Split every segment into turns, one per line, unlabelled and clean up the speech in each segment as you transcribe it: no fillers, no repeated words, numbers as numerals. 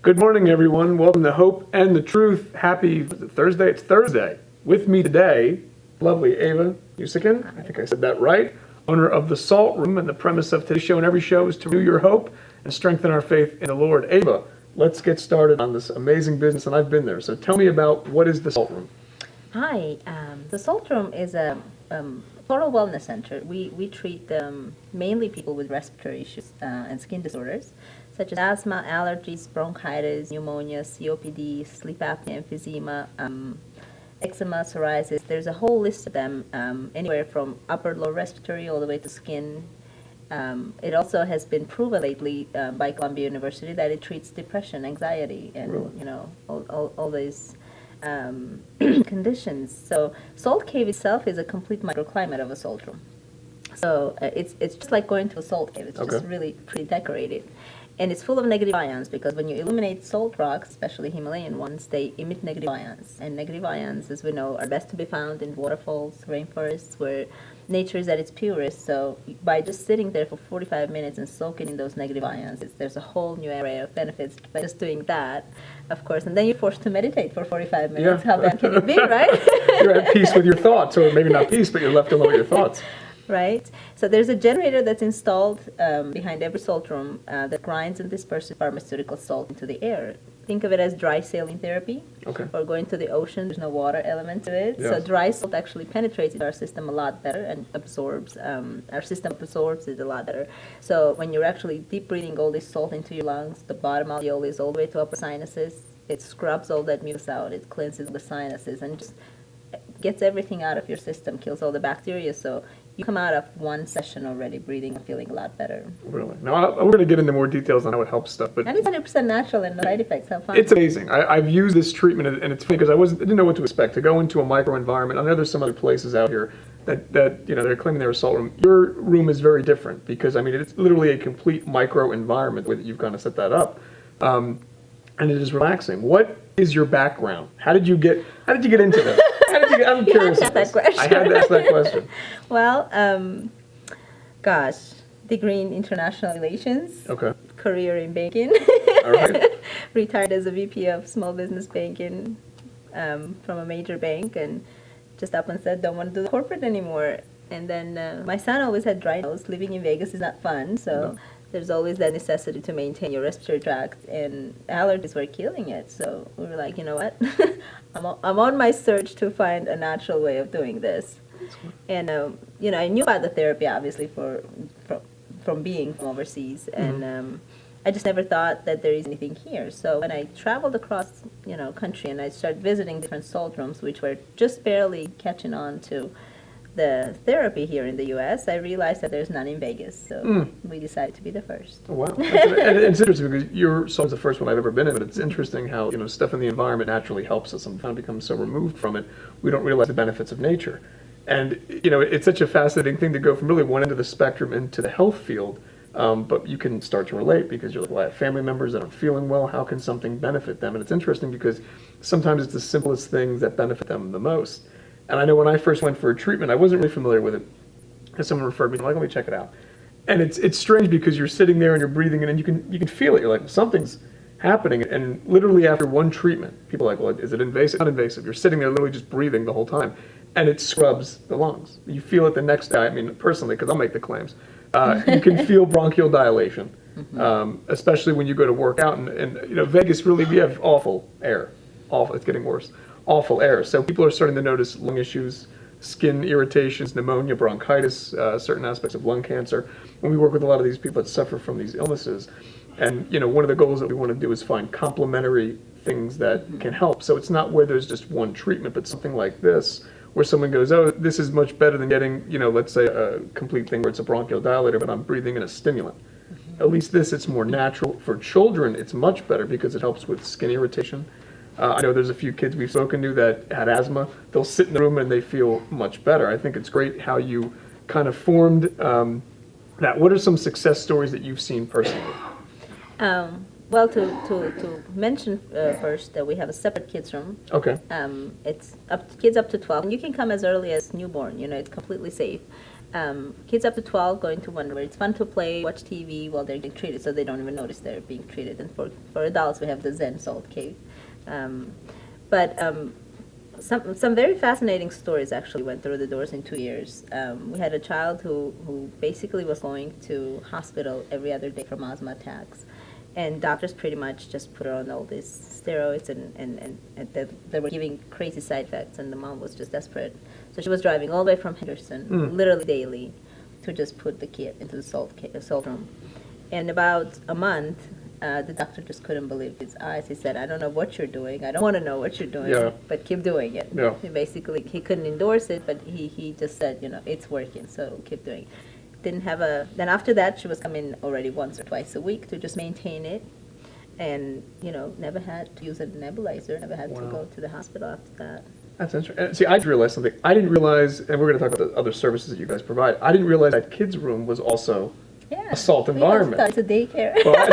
Good morning, everyone. Welcome to Hope and the Truth. Happy Thursday. It's Thursday. With me today, lovely Ava Usikin. I think I said that right. Owner of the Salt Room, and the premise of today's show and every show is to renew your hope and strengthen our faith in the Lord. Ava, let's get started on this amazing business, and I've been there. So tell me about what is the Salt Room.
Hi, the Salt Room is a total wellness center. We treat mainly people with respiratory issues and skin disorders, such as asthma, allergies, bronchitis, pneumonia, COPD, sleep apnea, emphysema, eczema, psoriasis. There's a whole list of them, anywhere from upper lower respiratory all the way to skin. It also has been proven lately by Columbia University that it treats depression, anxiety, and
Really?
all these conditions. So Salt Cave itself is a complete microclimate of a salt room. So it's just like going to a salt cave. It's just really pretty decorated. And it's full of negative ions because when you illuminate salt rocks, especially Himalayan ones, they emit negative ions. And negative ions, as we know, are best to be found in waterfalls, rainforests, where nature is at its purest. So by just sitting there for 45 minutes and soaking in those negative ions, there's a whole new array of benefits by just doing that, of course. And then you're forced to meditate for 45 minutes. Yeah. How bad can it be, right?
You're at peace with your thoughts, or maybe not peace, but you're left alone with your thoughts.
Right. So there's a generator that's installed behind every salt room that grinds and disperses pharmaceutical salt into the air. Think of it as dry saline therapy.
Okay.
Or going to the ocean. There's no water element to it.
Yes.
So dry salt actually penetrates into our system a lot better and absorbs. Our system absorbs it a lot better. So when you're actually deep breathing all this salt into your lungs, the bottom alveoli all the way to upper sinuses, it scrubs all that mucus out. It cleanses the sinuses and just gets everything out of your system, kills all the bacteria. So you come out of one session already breathing and feeling a lot better.
Really? Now, we're going to get into more details on how it helps stuff, but
and it's 100% natural and no side effects. Have fun.
It's amazing. I've used this treatment, and it's funny because I didn't know what to expect. To go into a micro environment, I know there's some other places out here that they're claiming they're a salt room. Your room is very different because it's literally a complete micro environment with you've kind of set that up, and it is relaxing. What is your background? How did you get into this? I'm curious.
You had to ask that question.
I had to ask that question.
Well, degree in international relations.
Okay.
Career in banking.
All right.
Retired as a VP of small business banking from a major bank, and just up and said, don't want to do the corporate anymore. And then my son always had dry nose. Living in Vegas is not fun, so there's always that necessity to maintain your respiratory tract, and allergies were killing it. So we were like, you know what? I'm on my search to find a natural way of doing this. And I knew about the therapy obviously from being from overseas, and I just never thought that there is anything here. So when I traveled across country and I started visiting different salt rooms, which were just barely catching on to the therapy here in the U.S., I realized that there's none in Vegas, so we decided to be the first.
Oh, wow. And it's interesting because your salt is the first one I've ever been in, but it's interesting how stuff in the environment naturally helps us. Sometimes we become so removed from it, we don't realize the benefits of nature. And it's such a fascinating thing to go from really one end of the spectrum into the health field, but you can start to relate because you're like, well, I have family members that aren't feeling well. How can something benefit them? And it's interesting because sometimes it's the simplest things that benefit them the most. And I know when I first went for a treatment, I wasn't really familiar with it. Because someone referred me, I'm like, let me check it out. And it's strange because you're sitting there and you're breathing and you can feel it. You're like, well, something's happening. And literally after one treatment, people are like, well, is it invasive? Not invasive. You're sitting there literally just breathing the whole time. And it scrubs the lungs. You feel it the next day. I mean, personally, because I'll make the claims. You can feel bronchial dilation, especially when you go to work out. And Vegas really, we have awful air. Awful. It's getting worse. Awful air. So people are starting to notice lung issues, skin irritations, pneumonia, bronchitis, certain aspects of lung cancer. When we work with a lot of these people that suffer from these illnesses, And, one of the goals that we want to do is find complementary things that can help. So it's not where there's just one treatment, but something like this, where someone goes, oh, this is much better than getting, let's say a complete thing where it's a bronchodilator, but I'm breathing in a stimulant. At least this, it's more natural. For children, it's much better because it helps with skin irritation. I know there's a few kids we've spoken to that had asthma. They'll sit in the room and they feel much better. I think it's great how you kind of formed that. What are some success stories that you've seen personally?
Well, to mention first that we have a separate kids room.
Okay.
It's kids up to 12, and you can come as early as newborn. It's completely safe. Kids up to 12 going to wonder where it's fun to play, watch TV while they're getting treated, so they don't even notice they're being treated. And for adults, we have the Zen Salt Cave. Some very fascinating stories actually went through the doors in 2 years. We had a child who basically was going to hospital every other day from asthma attacks. And doctors pretty much just put her on all these steroids and they were giving crazy side effects, and the mom was just desperate. So she was driving all the way from Henderson, literally daily, to just put the kid into the salt room. And about a month, the doctor just couldn't believe his eyes. He said, I don't know what you're doing. I don't want to know what you're doing, but keep doing it.
Yeah.
He couldn't endorse it, but he just said, it's working, so keep doing it. Then after that, she was coming already once or twice a week to just maintain it, and never had to use a nebulizer, never had to go to the hospital after that.
That's interesting. See, I realized something. I didn't realize, and we're going to talk about the other services that you guys provide. I didn't realize that kids' room was also a salt environment.
It's a daycare.
Well, I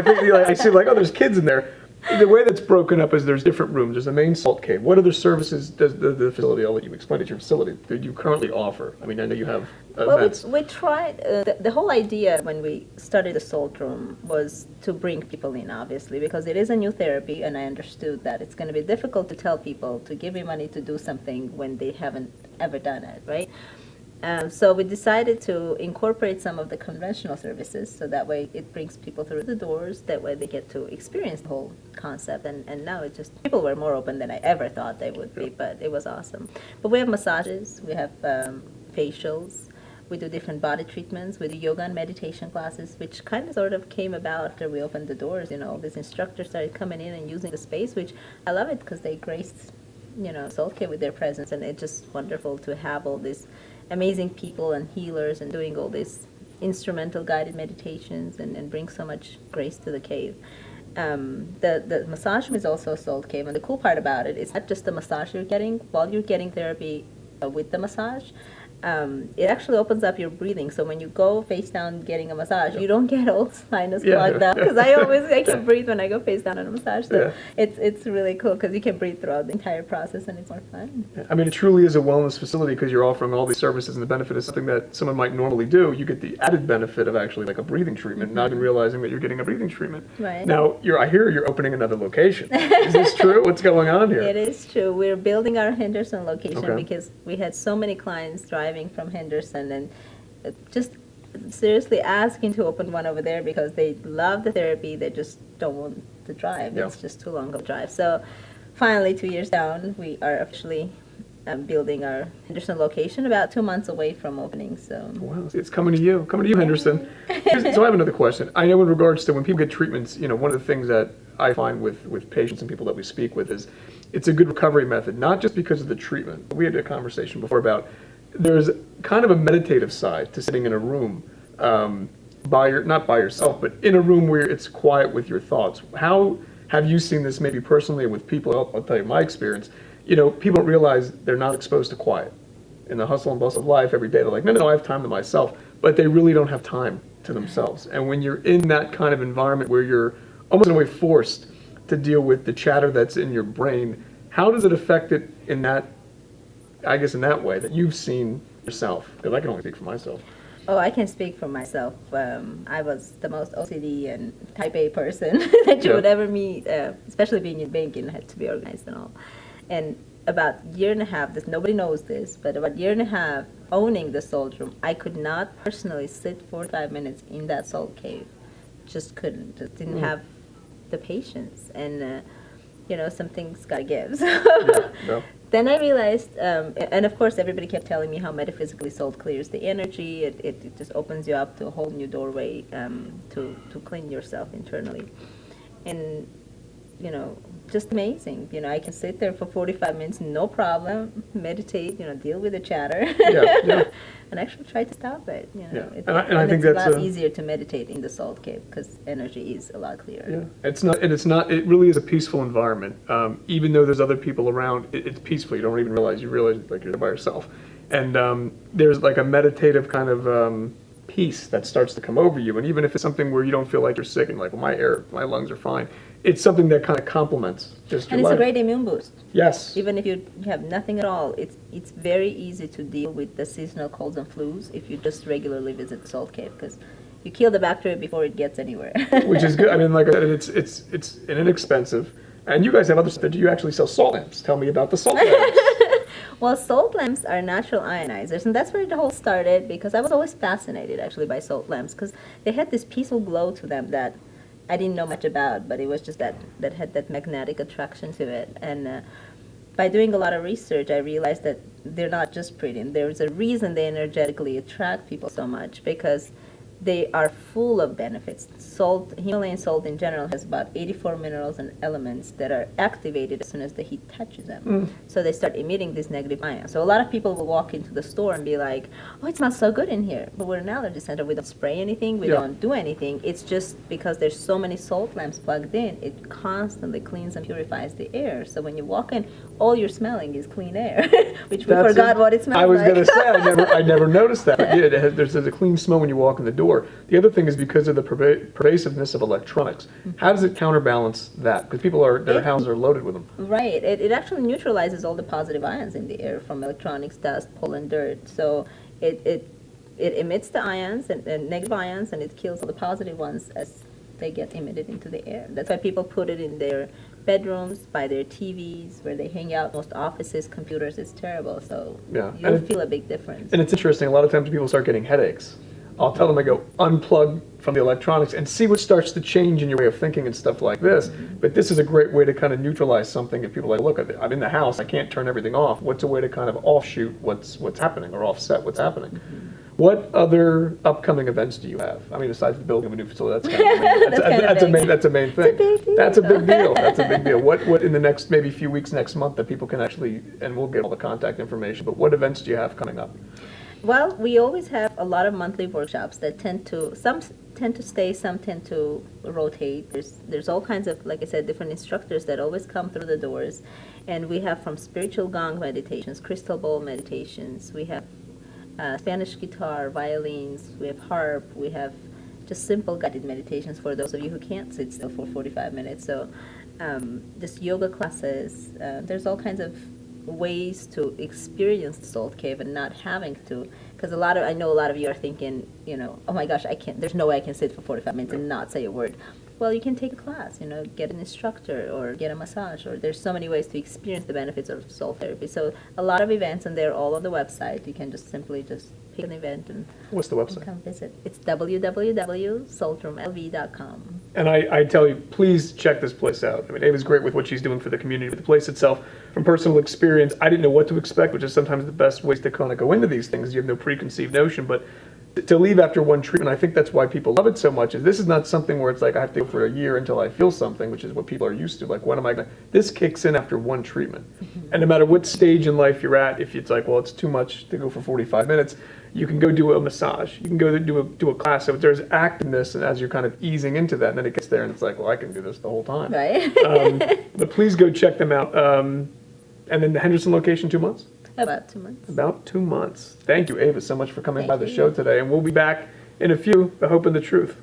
think I see there's kids in there. The way that's broken up is there's different rooms. There's a main salt cave. What other services does the facility, I'll let you explain at your facility, that you currently offer? I mean, I know you have events.
Well, we tried, the whole idea when we started the salt room was to bring people in, obviously, because it is a new therapy, and I understood that it's going to be difficult to tell people to give me money to do something when they haven't ever done it, right? So we decided to incorporate some of the conventional services, so that way it brings people through the doors, that way they get to experience the whole concept, and now it just, people were more open than I ever thought they would be, but it was awesome. But we have massages, we have facials, we do different body treatments, we do yoga and meditation classes, which kind of sort of came about after we opened the doors. All these instructors started coming in and using the space, which I love it because they graced, Salt Cave with their presence, and it's just wonderful to have all these amazing people and healers and doing all these instrumental guided meditations and bring so much grace to the cave. The massage room is also a salt cave, and the cool part about it is not just the massage you're getting while you're getting therapy with the massage. It actually opens up your breathing. So when you go face down getting a massage, you don't get all sinus clogged up. Because I can breathe when I go face down on a massage. So it's really cool because you can breathe throughout the entire process, and it's more fun.
I mean, it truly is a wellness facility because you're offering all these services, and the benefit is something that someone might normally do. You get the added benefit of actually like a breathing treatment, not even realizing that you're getting a breathing treatment.
Right.
Now, I hear you're opening another location. Is this true? What's going on here?
It is true. We're building our Henderson location because we had so many clients driving from Henderson and just seriously asking to open one over there because they love the therapy. They just don't want to drive. It's just too long of a drive. So finally, 2 years down, we are officially building our Henderson location, about 2 months away from opening. So
wow, it's coming to you, Henderson. So I have another question. I know in regards to when people get treatments, one of the things that I find with patients and people that we speak with is it's a good recovery method, not just because of the treatment. We had a conversation before about there's kind of a meditative side to sitting in a room, not by yourself, but in a room where it's quiet with your thoughts. How have you seen this maybe personally with people? I'll tell you my experience. People don't realize they're not exposed to quiet. In the hustle and bustle of life every day, they're like, no, I have time to myself. But they really don't have time to themselves. And when you're in that kind of environment where you're almost in a way forced to deal with the chatter that's in your brain, how does it affect it in that way that you've seen yourself? Because I can only speak for myself.
Oh, I can speak for myself. I was the most OCD and type A person that you would ever meet, especially being in banking, had to be organized and all. And about a year and a half, nobody knows this, but about a year and a half owning the salt room, I could not personally sit 45 minutes in that salt cave. Just couldn't. Just didn't have the patience. And, some things got to give. So then I realized, and of course everybody kept telling me how metaphysically salt clears the energy. It just opens you up to a whole new doorway to clean yourself internally. And, just amazing. I can sit there for 45 minutes, no problem, meditate, deal with the chatter.
Yeah.
And actually try to stop it.
Yeah. And I think
it's
that's
a lot easier to meditate in the salt cave because energy is a lot clearer.
Yeah, it really is a peaceful environment. Even though there's other people around, it's peaceful. You don't even realize like you're by yourself. And there's like a meditative kind of peace that starts to come over you. And even if it's something where you don't feel like you're sick and like, well, my lungs are fine, it's something that kind of complements just your
And it's
life.
a great immune boost.
Yes.
Even if you have nothing at all, it's very easy to deal with the seasonal colds and flus if you just regularly visit the salt cave, because you kill the bacteria before it gets anywhere.
Which is good. I mean, like I said, it's inexpensive. And you guys have other stuff. Do you actually sell salt lamps? Tell me about the salt lamps.
Well, salt lamps are natural ionizers, and that's where it all started, because I was always fascinated actually by salt lamps, because they had this peaceful glow to them that I didn't know much about, but it was just that had that magnetic attraction to it. And by doing a lot of research, I realized that they're not just pretty, and there's a reason they energetically attract people so much, because they are full of benefits. Salt, Himalayan salt in general, has about 84 minerals and elements that are activated as soon as the heat touches them. So they start emitting these negative ions. So a lot of people will walk into the store and be like, oh, it smells so good in here. But we're an allergy center. We don't spray anything. We don't do anything. It's just because there's so many salt lamps plugged in, it constantly cleans and purifies the air. So when you walk in, all you're smelling is clean air, which we forgot what it smells like.
I was going to say, I never noticed that. But yeah, there's a clean smell when you walk in the door. The other thing is because of the pervasiveness of electronics. How does it counterbalance that? Because their houses are loaded with them.
Right. It actually neutralizes all the positive ions in the air from electronics, dust, pollen, dirt. So it emits the ions and negative ions, and it kills all the positive ones as they get emitted into the air. That's why people put it in their bedrooms, by their TVs, where they hang out, most offices, computers. It's terrible. So you'll feel a big difference.
And it's interesting. A lot of times people start getting headaches. I'll tell them, I go, unplug from the electronics and see what starts to change in your way of thinking and stuff like this. But this is a great way to kind of neutralize something. If people are like, look, I'm in the house, I can't turn everything off. What's a way to kind of offshoot what's happening, or offset what's happening? What other upcoming events do you have? I mean, besides the building of a new facility, that's a main thing. That's a big deal. That's a big deal. What in the next maybe few weeks, next month, that people can actually, and we'll get all the contact information, but what events do you have coming up?
Well, we always have a lot of monthly workshops that some tend to stay, some tend to rotate. There's all kinds of, like I said, different instructors that always come through the doors. And we have from spiritual gong meditations, crystal bowl meditations, we have Spanish guitar, violins, we have harp, we have just simple guided meditations for those of you who can't sit still for 45 minutes. So just yoga classes. There's all kinds of ways to experience the salt cave and not having to, because I know a lot of you are thinking, oh my gosh, there's no way I can sit for 45 minutes and not say a word. Well, you can take a class, get an instructor or get a massage, or there's so many ways to experience the benefits of salt therapy. So a lot of events, and they're all on the website. You can just simply pick an event and
what's the website?
Come visit. It's www.saltroomlv.com.
And I tell you, please check this place out. I mean, Ava's great with what she's doing for the community, but the place itself, from personal experience, I didn't know what to expect, which is sometimes the best ways to kind of go into these things. You have no preconceived notion, but to leave after one treatment, I think that's why people love it so much. Is this is not something where it's like I have to go for a year until I feel something, which is what people are used to. Like, when am I going to? This kicks in after one treatment. And no matter what stage in life you're at, if it's like, well, it's too much to go for 45 minutes, you can go do a massage. You can go do a class. So there's activeness, and as you're kind of easing into that, and then it gets there, and it's like, well, I can do this the whole time.
Right.
But please go check them out. And then the Henderson location, 2 months?
About 2 months.
About 2 months. Thank you, Ava, so much for coming by the
you.
show today. And we'll be back in a few, the hope and the truth.